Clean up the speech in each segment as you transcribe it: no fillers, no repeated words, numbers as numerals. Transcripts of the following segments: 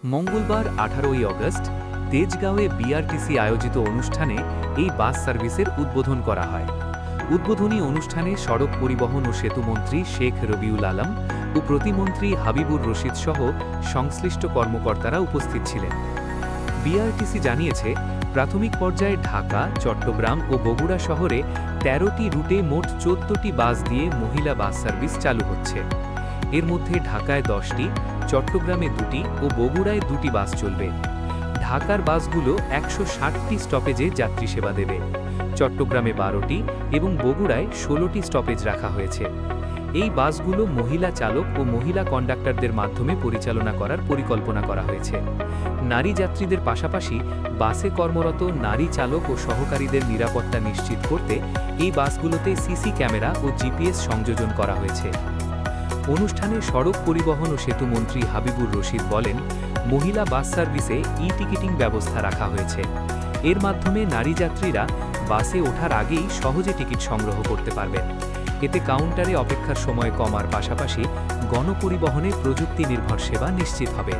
মঙ্গলবার 18ই August তেজগাঁওয়ে BRTC আয়োজিত অনুষ্ঠানে এই বাস সার্ভিসের উদ্বোধন করা হয়। উদ্বোধনী অনুষ্ঠানে সড়ক পরিবহন ও সেতুমন্ত্রী শেখ রবিউল আলম ও প্রতিমন্ত্রী হাবিবুর রশিদ সহ সংশ্লিষ্ট কর্মকর্তারা উপস্থিত ছিলেন। বিআরটিসি জানিয়েছে, প্রাথমিক পর্যায়ে ঢাকা, চট্টগ্রাম ও বগুড়া শহরে ১৩টি রুটে মোট ১৪টি বাস দিয়ে মহিলা বাস সার্ভিস চালু হচ্ছে। এর মধ্যে ঢাকায় 10টি, চট্টগ্রামে 2টি ও বগুড়ায় 2টি বাস চলবে। ঢাকার বাসগুলো ১৬০টি স্টপেজে যাত্রী সেবা দেবে। চট্টগ্রামে 12টি এবং বগুড়ায় 16টি স্টপেজ রাখা হয়েছে। এই বাসগুলো মহিলা চালক ও মহিলা কন্ডাক্টরদের মাধ্যমে পরিচালনা করার পরিকল্পনা করা হয়েছে। নারী যাত্রীদের পাশাপাশি বাসে কর্মরত নারী চালক ও সহকারীদের নিরাপত্তা নিশ্চিত করতে এই বাসগুলোতে সিসি ক্যামেরা ও জিপিএস সংযোজন করা হয়েছে। অনুষ্ঠানে সড়ক পরিবহন ও সেতুমন্ত্রী হাবিবুর রশিদ বলেন, মহিলা বাস সার্ভিসে ই-টিকিটিং ব্যবস্থা রাখা হয়েছে। এর মাধ্যমে নারী যাত্রীরা বাসে ওঠার আগেই সহজে টিকিট সংগ্রহ করতে পারবেন। এতে কাউন্টারে অপেক্ষার সময় কমার পাশাপাশি গণপরিবহনে প্রযুক্তি নির্ভর সেবা নিশ্চিত হবে।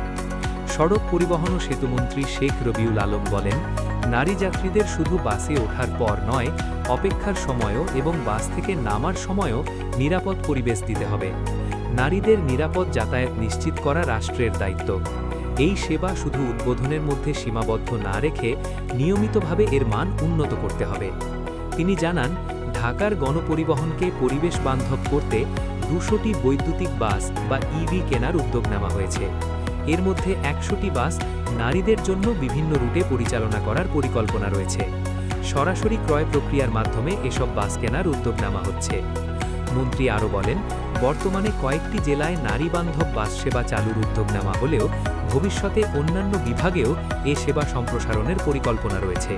সড়ক পরিবহন ও সেতুমন্ত্রী শেখ রবিউল আলম বলেন, নারী যাত্রীদের শুধু বাসে ওঠার পর নয়, অপেক্ষার সময়ও এবং বাস থেকে নামার সময়ও নিরাপদ পরিবেশ দিতে হবে। নারীদের নিরাপদ যাতায়াত নিশ্চিত করা রাষ্ট্রের দায়িত্ব। এই সেবা শুধু উদ্বোধনের মধ্যে সীমাবদ্ধ না রেখে নিয়মিতভাবে এর মান উন্নত করতে হবে। তিনি জানান, ঢাকার গণপরিবহনকে পরিবেশ বান্ধব করতে ২০০টি বৈদ্যুতিক বাস বা ইভি কেনার উদ্যোগ নেওয়া হয়েছে। এর মধ্যে ১০০টি বাস নারীদের জন্য বিভিন্ন রুটে পরিচালনা করার পরিকল্পনা রয়েছে। সরাসরি ক্রয় প্রক্রিয়ার মাধ্যমে এসব বাস কেনার উদ্যোগ নেওয়া হচ্ছে। মন্ত্রী আরও বলেন, বর্তমানে কয়েকটি জেলায় নারী বান্ধব বাস সেবা চালুর উদ্যোগ নেওয়া হলেও ভবিষ্যতে অন্যান্য বিভাগেও এ সেবা সম্প্রসারণের পরিকল্পনা রয়েছে।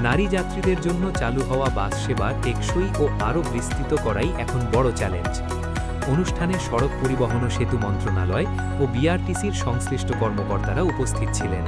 নারী যাত্রীদের জন্য চালু হওয়া বাস সেবা টেকসই ও আরও বিস্তৃত করাই এখন বড় চ্যালেঞ্জ। অনুষ্ঠানে সড়ক পরিবহন ও সেতু মন্ত্রণালয় ও বিআরটিসির সংশ্লিষ্ট কর্মকর্তারা উপস্থিত ছিলেন।